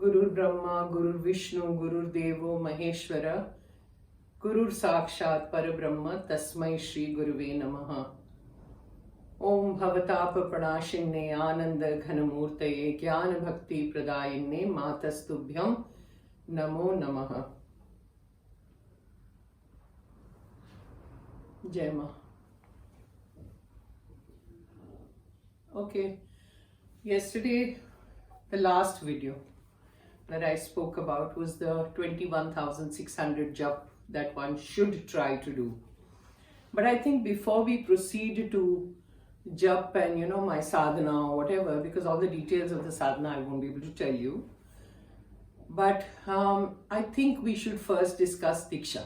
Gurur Brahma, Gurur Vishnu, Gurur Devo Maheshwara, Gurur Sakshat Parabrahma, Tasmai Shri Guruve Namaha. Om Bhavatapa Pranashinne Ananda Ghanamurtaye Jnana Bhakti Pradayinne Matastubhyam Namo Namaha. Jai Ma. Okay, yesterday the last video that I spoke about was the 21,600 jap that one should try to do. But I think before we proceed to jap and my sadhana or whatever, because all the details of the sadhana I won't be able to tell you, but I think we should first discuss Diksha.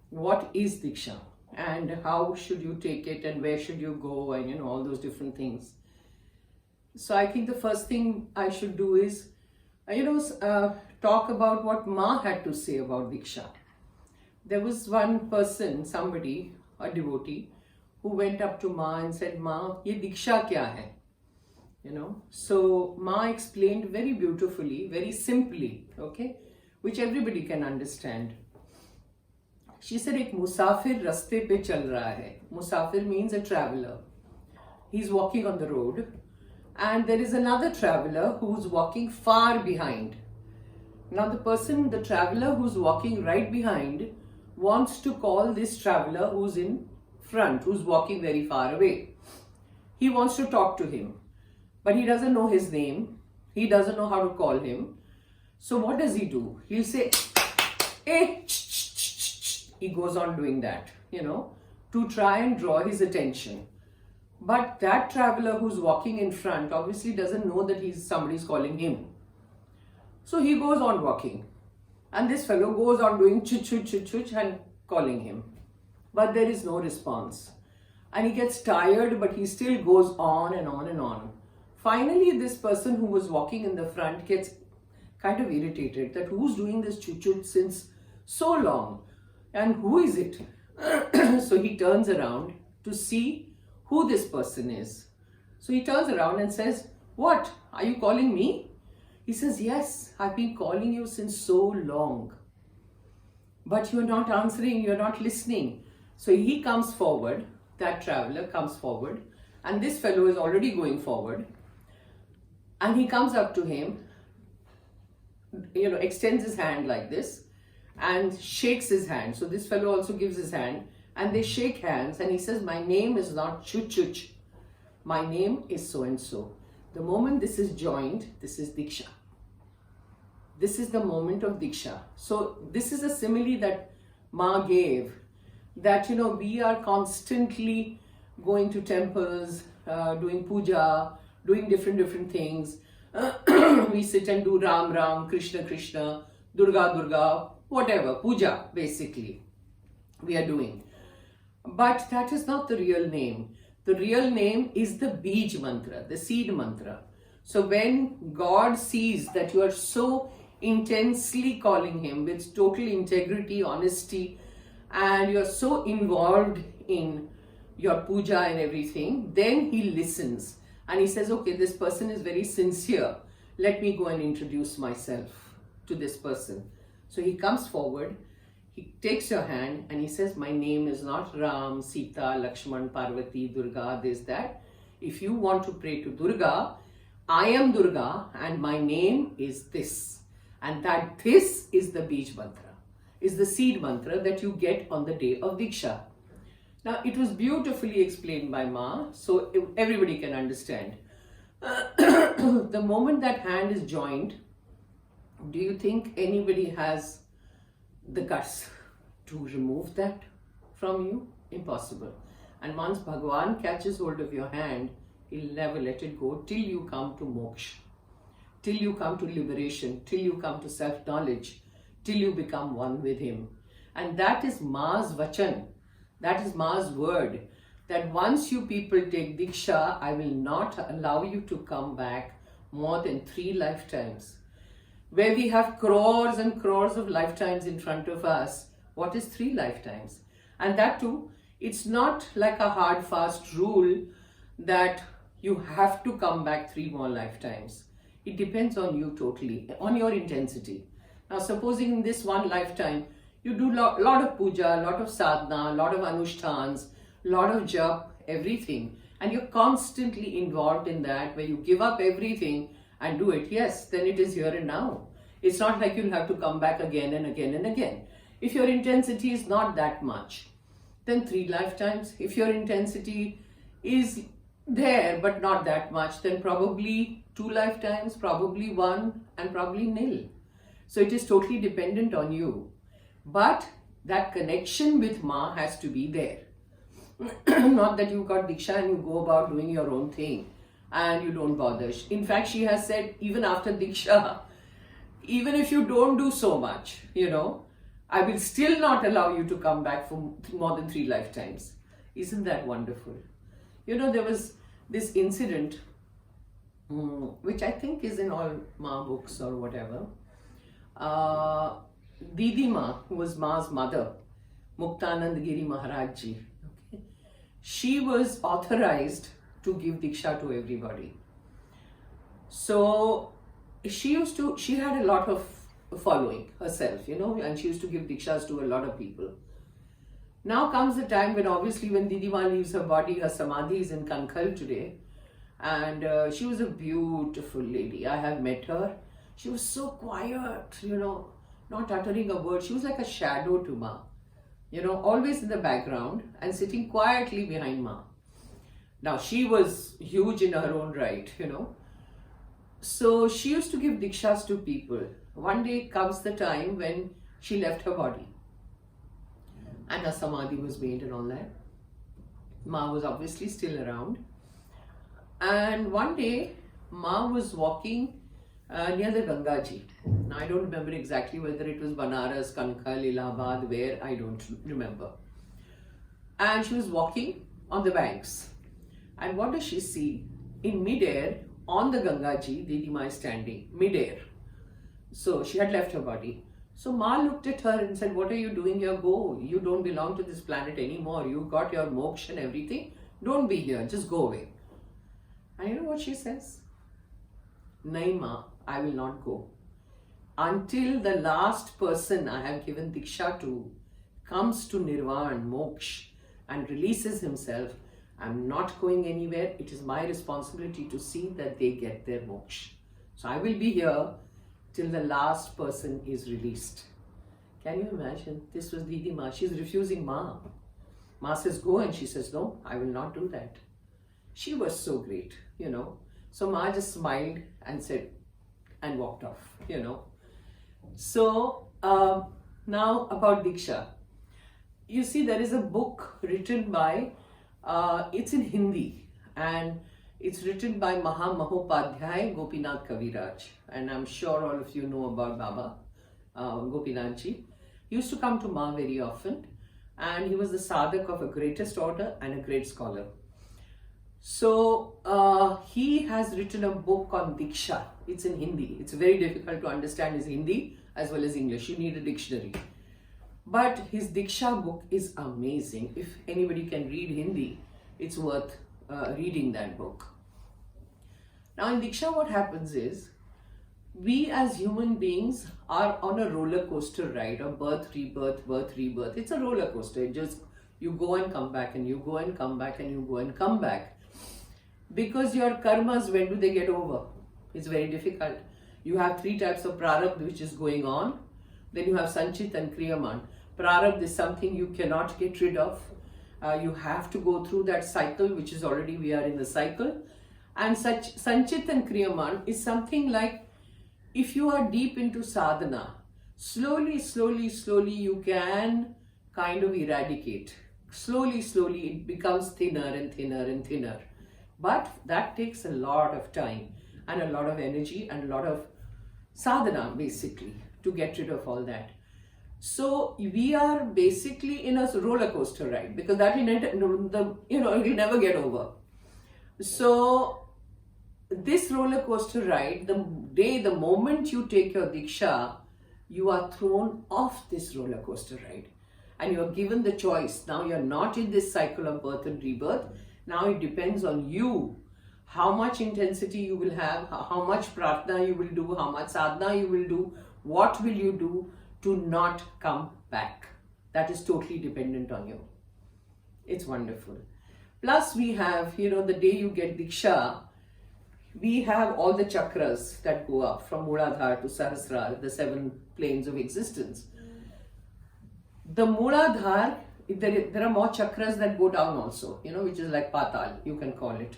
What is Diksha and how should you take it and where should you go and all those different things. So I think the first thing I should do is talk about what Ma had to say about Diksha. There was one person, somebody, a devotee, who went up to Ma and said, Ma, ye Diksha kya hai? So Ma explained very beautifully, very simply, okay, which everybody can understand. She said, ek musafir raste pe chal raha hai. Musafir means a traveler. He's walking on the road. And there is another traveler who's walking far behind. Now the traveler who's walking right behind wants to call this traveler who's in front, who's walking very far away. He wants to talk to him, but he doesn't know his name. He doesn't know how to call him. So what does he do? He'll say, hey, he goes on doing that, to try and draw his attention. But that traveler who's walking in front obviously doesn't know that somebody's calling him. So he goes on walking. And this fellow goes on doing chuch and calling him. But there is no response. And he gets tired, but he still goes on and on and on. Finally, this person who was walking in the front gets kind of irritated that who's doing this chuch since so long? And who is it? So he turns around to see who this person is. So he turns around and says, what? Are you calling me? He says, yes, I've been calling you since so long. But you're not answering, you're not listening. So he comes forward, that traveler comes forward, and this fellow is already going forward. And he comes up to him, extends his hand like this and shakes his hand. So this fellow also gives his hand. And they shake hands and he says, my name is not chuch. My name is so and so. The moment this is joined, this is Diksha. This is the moment of Diksha. So this is a simile that Ma gave, that we are constantly going to temples, doing puja, doing different things. We sit and do Ram Ram, Krishna Krishna, Durga Durga, whatever, puja basically we are doing. But that is not the real name. The real name is the Bij mantra, the seed mantra. So when God sees that you are so intensely calling him with total integrity, honesty, and you're so involved in your puja and everything, then he listens. And he says, okay, this person is very sincere. Let me go and introduce myself to this person. So he comes forward. He takes your hand and he says, my name is not Ram, Sita, Lakshman, Parvati, Durga, this, that. If you want to pray to Durga, I am Durga and my name is this. And that this is the Bij mantra, is the seed mantra that you get on the day of Diksha. Now it was beautifully explained by Ma, so everybody can understand. The moment that hand is joined, do you think anybody has the guts to remove that from you? Impossible. And once Bhagavan catches hold of your hand, he'll never let it go till you come to moksha, till you come to liberation, till you come to self-knowledge, till you become one with him. And that is Ma's vachan, that is Ma's word, that once you people take Diksha, I will not allow you to come back more than 3 lifetimes. Where we have crores and crores of lifetimes in front of us, what is 3 lifetimes? And that too, it's not like a hard fast rule that you have to come back 3 more lifetimes. It depends on you totally, on your intensity. Now, supposing in this one lifetime, you do lot of puja, lot of sadhana, lot of anushtans, lot of jap, everything, and you're constantly involved in that, where you give up everything and do it, yes, then it is here and now. It's not like you'll have to come back again and again and again. If your intensity is not that much, then 3 lifetimes. If your intensity is there but not that much, then probably 2 lifetimes, probably 1, and probably nil. So it is totally dependent on you. But that connection with Ma has to be there. Not that you got Diksha and you go about doing your own thing and you don't bother. In fact, she has said, even after Diksha, even if you don't do so much, I will still not allow you to come back for more than 3 lifetimes. Isn't that wonderful? There was this incident, which I think is in all Ma books or whatever. Didi Ma, who was Ma's mother, Muktanand Giri Maharaj Ji, she was authorized to give Diksha to everybody. So she had a lot of following herself, and she used to give Dikshas to a lot of people. Now comes the time when obviously when Didi Ma leaves her body, her samadhi is in Kankhal today. And she was a beautiful lady. I have met her. She was so quiet, not uttering a word. She was like a shadow to Ma, always in the background and sitting quietly behind Ma. Now she was huge in her own right, So she used to give Dikshas to people. One day comes the time when she left her body. And her samadhi was made and all that. Ma was obviously still around. And one day, Ma was walking near the Ganga Ji. Now, I don't remember exactly whether it was Banaras, Kankhal, Allahabad, where, I don't remember. And she was walking on the banks. And what does she see? In mid-air, on the Ganga Ji, Didi Ma is standing, mid-air. So she had left her body. So Ma looked at her and said, what are you doing here? Go. You don't belong to this planet anymore. You got your moksha and everything. Don't be here. Just go away. And you know what she says? Nahi Ma, I will not go. Until the last person I have given Diksha to comes to Nirvan, moksha, and releases himself, I'm not going anywhere. It is my responsibility to see that they get their moksha. So I will be here till the last person is released. Can you imagine? This was Didi Ma. She's refusing Ma. Ma says, go, and she says, no, I will not do that. She was so great, So Ma just smiled and said, and walked off, So now about Diksha. You see, there is a book written by, it's in Hindi, and it's written by Mahamahopadhyay Gopinath Kaviraj. And I'm sure all of you know about Baba Gopinathji. He used to come to Ma very often, and he was the sadhak of a greatest order and a great scholar. So he has written a book on Diksha. It's in Hindi. It's very difficult to understand his Hindi as well as English. You need a dictionary. But his Diksha book is amazing. If anybody can read Hindi, it's worth reading that book. Now in Diksha, what happens is, we as human beings are on a roller coaster ride of birth, rebirth, birth, rebirth. It's a roller coaster. It just, you go and come back, and you go and come back, and you go and come back. Because your karmas, when do they get over? It's very difficult. You have 3 types of prarabdha which is going on. Then you have sanchit and kriyaman. Prarabdha is something you cannot get rid of. You have to go through that cycle, which is already, we are in the cycle. And such sanchit and kriyaman is something like, if you are deep into sadhana, slowly, slowly, slowly you can kind of eradicate. Slowly, slowly it becomes thinner and thinner and thinner. But that takes a lot of time and a lot of energy and a lot of sadhana basically to get rid of all that. So we are basically in a roller coaster ride, because that it will never get over. So this roller coaster ride, the moment you take your Diksha, you are thrown off this roller coaster ride. And you are given the choice. Now you are not in this cycle of birth and rebirth. Now it depends on you how much intensity you will have, how much pratna you will do, how much sadhana you will do, what will you do to not come back. That is totally dependent on you. It's wonderful. Plus we have, the day you get Diksha, we have all the chakras that go up from Mooladhara to Sahasrara, the 7 planes of existence. The Mooladhara, there are more chakras that go down also, which is like Patal, you can call it.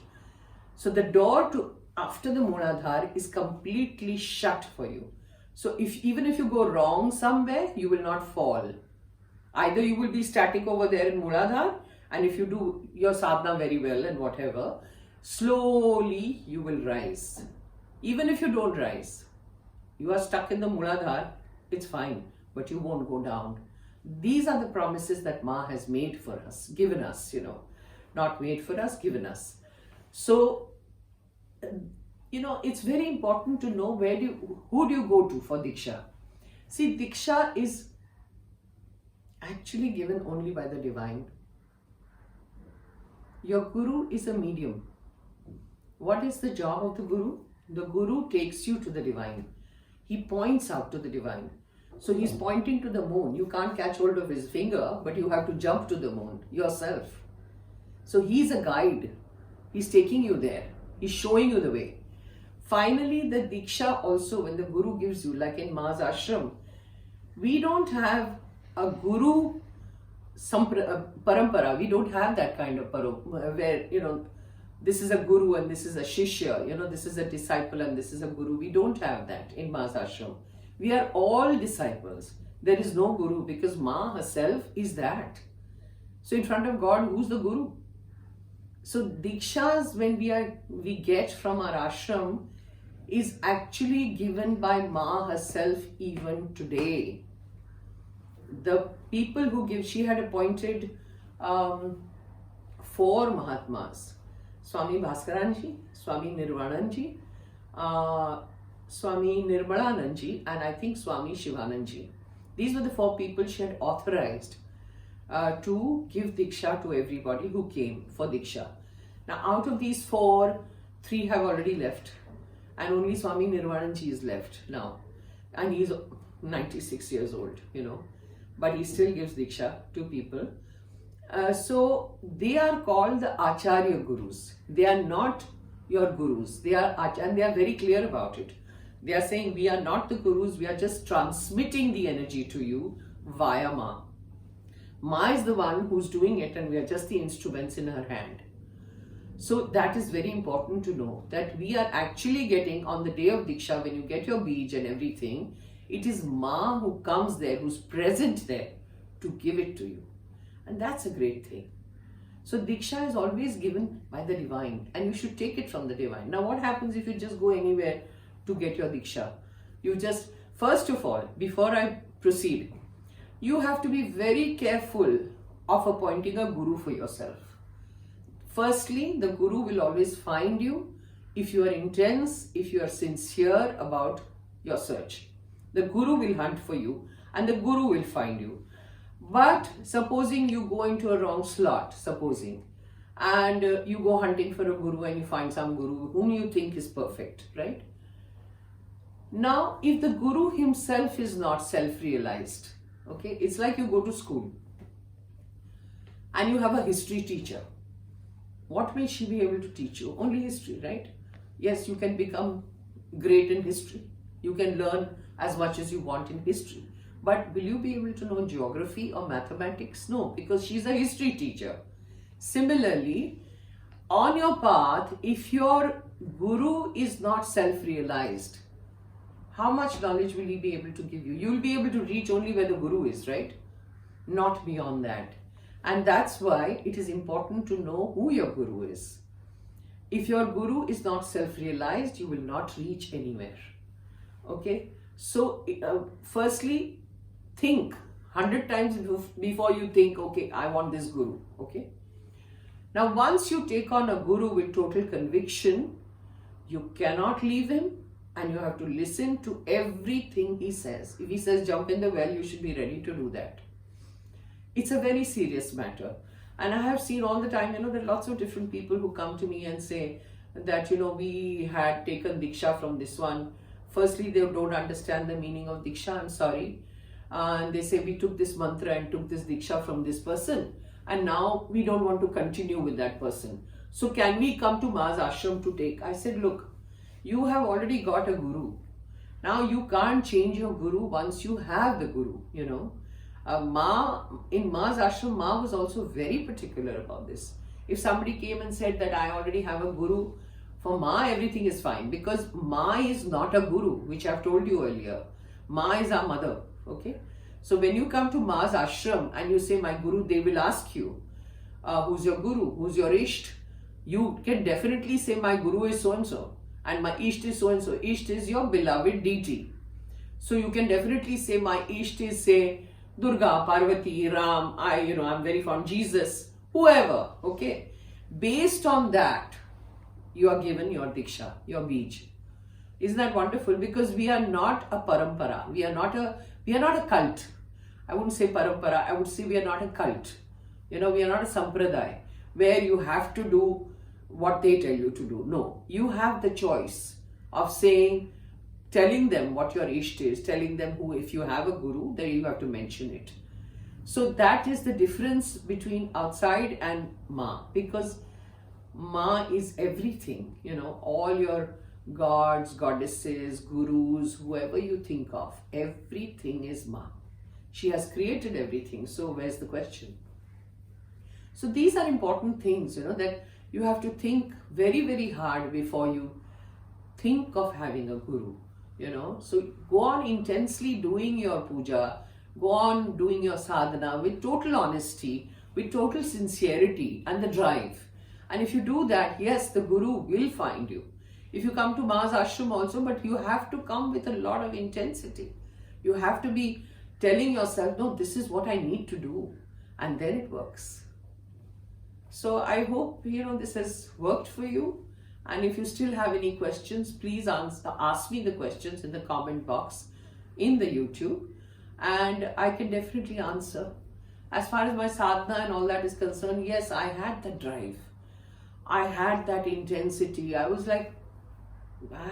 So the door to after the Mooladhara is completely shut for you. So even if you go wrong somewhere, you will not fall. Either you will be static over there in Mooladhara, and if you do your sadhana very well and whatever, slowly you will rise. Even if you don't rise, you are stuck in the Mooladhara, it's fine, but you won't go down. These are the promises that Ma has made for us, given us, not made for us, given us. So, it's very important to know who do you go to for Diksha. See, Diksha is actually given only by the divine. Your Guru is a medium. What is the job of the Guru? The Guru takes you to the divine. He points out to the divine. So he's pointing to the moon. You can't catch hold of his finger, but you have to jump to the moon yourself. So he's a guide. He's taking you there. He's showing you the way. Finally, the Diksha also, when the Guru gives you, like in Ma's ashram, we don't have a Guru parampara. We don't have that kind of where, this is a Guru and this is a Shishya, this is a disciple and this is a Guru. We don't have that in Ma's ashram. We are all disciples. There is no Guru because Ma herself is that. So in front of God, who's the Guru? So Dikshas, when we get from our ashram, is actually given by Ma herself even today. The people who give, she had appointed 4 Mahatmas. Swami Bhaskaranji, Swami Nirvananji, Swami Nirmalananji, and I think Swami Shivananji. These were the 4 people she had authorized to give Diksha to everybody who came for Diksha. Now out of these 4, 3 have already left and only Swami Nirvananji is left now. And he's 96 years old, but he still gives Diksha to people. So they are called the Acharya Gurus. They are not your Gurus. They are and they are very clear about it. They are saying we are not the Gurus, we are just transmitting the energy to you via Ma. Ma is the one who's doing it and we are just the instruments in her hand. So that is very important to know, that we are actually getting on the day of Diksha, when you get your beej and everything, it is Ma who comes there, who's present there to give it to you. And that's a great thing. So Diksha is always given by the divine and you should take it from the divine. Now what happens if you just go anywhere to get your Diksha? You just, first of all, before I proceed, you have to be very careful of appointing a Guru for yourself. Firstly, the Guru will always find you if you are intense, if you are sincere about your search. The Guru will hunt for you and the Guru will find you. But supposing you go into a wrong slot, and you go hunting for a Guru and you find some Guru whom you think is perfect, right? Now, if the Guru himself is not self-realized, okay, it's like you go to school and you have a history teacher. What will she be able to teach you? Only history, right? Yes, you can become great in history. You can learn as much as you want in history. But will you be able to know geography or mathematics? No, because she's a history teacher. Similarly, on your path, if your Guru is not self-realized, how much knowledge will he be able to give you? You will be able to reach only where the Guru is, right? Not beyond that. And that's why it is important to know who your Guru is. If your Guru is not self-realized, you will not reach anywhere. Okay? So, firstly, think 100 times before you think, okay, I want this Guru. Okay? Now, once you take on a Guru with total conviction, you cannot leave him and you have to listen to everything he says. If he says jump in the well, you should be ready to do that. It's a very serious matter. And I have seen all the time, there are lots of different people who come to me and say, that, we had taken Diksha from this one. Firstly, they don't understand the meaning of Diksha, I'm sorry. And they say, we took this mantra and took this Diksha from this person, and now we don't want to continue with that person. So can we come to Ma's ashram to take? I said, look, you have already got a guru. Now you can't change your guru once you have the guru, in Ma's ashram, Ma was also very particular about this. If somebody came and said that I already have a guru, for Ma everything is fine, because Ma is not a guru, which I've told you earlier. Ma is our mother, okay? So when you come to Ma's ashram and you say my guru, they will ask you, who's your guru, who's your isht? You can definitely say my guru is so-and-so and my isht is so-and-so. Isht is your beloved deity. So you can definitely say my isht is, say, Durga, Parvati, Ram, I'm very fond, Jesus, whoever, okay? Based on that, you are given your Diksha, your Bij. Isn't that wonderful? Because we are not a parampara. We are not a cult. I wouldn't say parampara, I would say we are not a cult. We are not a sampradaya where you have to do what they tell you to do. No, you have the choice of telling them what your isht is, telling them who, if you have a guru, then you have to mention it. So that is the difference between outside and Ma, because Ma is everything, all your gods, goddesses, gurus, whoever you think of, everything is Ma. She has created everything, so where's the question? So these are important things, that you have to think very, very hard before you think of having a guru, So go on intensely doing your puja, go on doing your sadhana with total honesty, with total sincerity and the drive. And if you do that, yes, the guru will find you. If you come to Ma's ashram also, but you have to come with a lot of intensity. You have to be telling yourself, no, this is what I need to do. And then it works. So I hope, this has worked for you. And if you still have any questions, please ask me the questions in the comment box in the YouTube. And I can definitely answer. As far as my sadhana and all that is concerned, yes, I had that drive. I had that intensity. I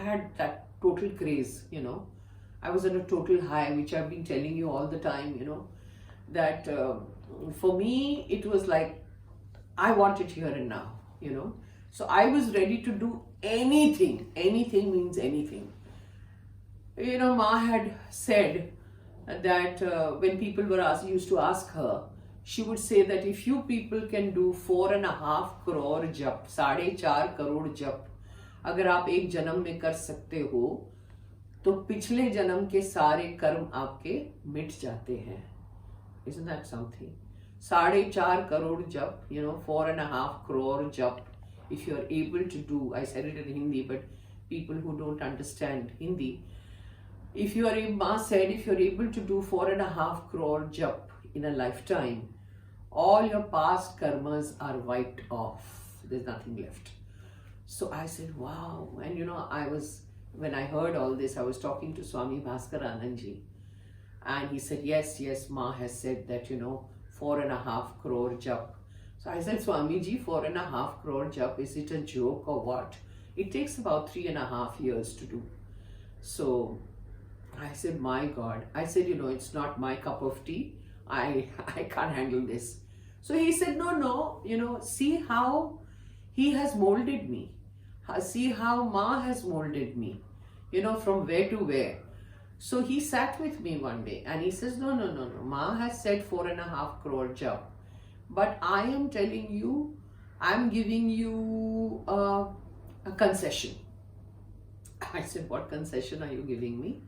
had that total craze, I was on a total high, which I've been telling you all the time, that for me, it was like, I want it here and now, So I was ready to do anything. Anything means anything. Ma had said that when people used to ask her, she would say that if you people can do 4.5 crore jap, 4.5 crore jap, अगर आप एक जन्म में कर सकते हो तो पिछले जन्म के सारे कर्म आपके मिट जाते हैं. Isn't that something? 4.5 crore jap, 4.5 crore jap. If you are able to do, I said it in Hindi, but people who don't understand Hindi, Ma said, if you're able to do 4.5 crore jap in a lifetime, all your past karmas are wiped off. There's nothing left. So I said, wow. And when I heard all this, I was talking to Swami Bhaskaranandji. And he said, yes, Ma has said that, 4.5 crore jap. So I said, Swamiji, 4.5 crore jap, is it a joke or what? It takes about 3.5 years to do. So I said, my God. I said, it's not my cup of tea. I can't handle this. So he said, no, see how he has molded me. See how Ma has molded me, from where to where. So he sat with me one day and he says, no, Ma has said 4.5 crore jap. But I am telling you, I'm giving you a concession. I said, what concession are you giving me?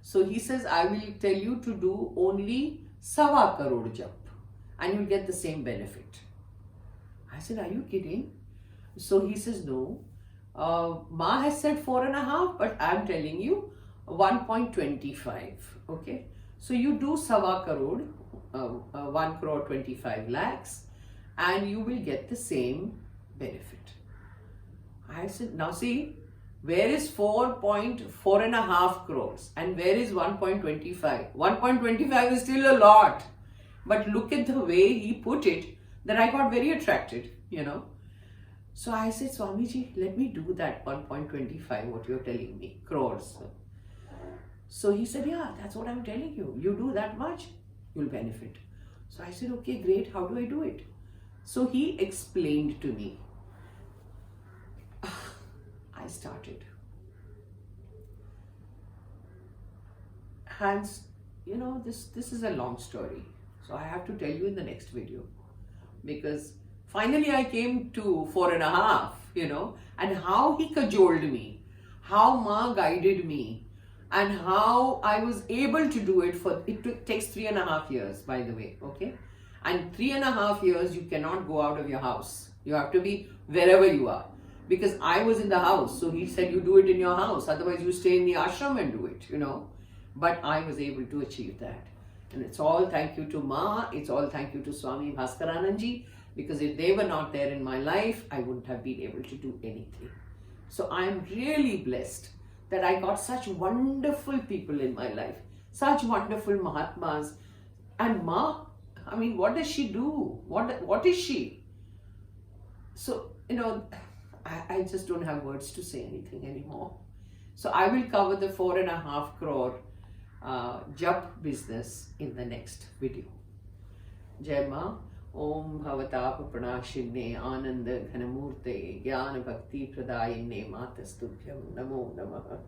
So he says, I will tell you to do only 1.25 crore jap and you'll get the same benefit. I said, are you kidding? So he says, no. Ma has said 4.5, but I'm telling you 1.25. Okay. So you do 1.25 crore, 1 crore 25 lakhs, and you will get the same benefit. I said, now see, where is 4.5 crores and where is 1.25? 1.25 is still a lot. But look at the way he put it, that I got very attracted, So I said, Swamiji, let me do that 1.25, what you're telling me, crores. So he said, yeah, that's what I'm telling you. You do that much, you'll benefit. So I said, okay, great. How do I do it? So he explained to me. I started. Hands, this is a long story. So I have to tell you in the next video. Because finally I came to 4.5, and how he cajoled me, how Ma guided me, and how I was able to do it takes 3.5 years, by the way, okay? And 3.5 years you cannot go out of your house. You have to be wherever you are. Because I was in the house, so he said you do it in your house, otherwise you stay in the ashram and do it, But I was able to achieve that. And it's all thank you to Ma, it's all thank you to Swami Bhaskaranandji, because if they were not there in my life, I wouldn't have been able to do anything. So I'm really blessed that I got such wonderful people in my life, such wonderful Mahatmas. And Ma, what does she do? What is she? So, I just don't have words to say anything anymore. So I will cover the 4.5 crore jap business in the next video. Jai Ma. Om Bhavatapa Pranashinne Ananda Ghanamurte Jnana Bhakti Pradayinne Matastubhyam Namo Namaha.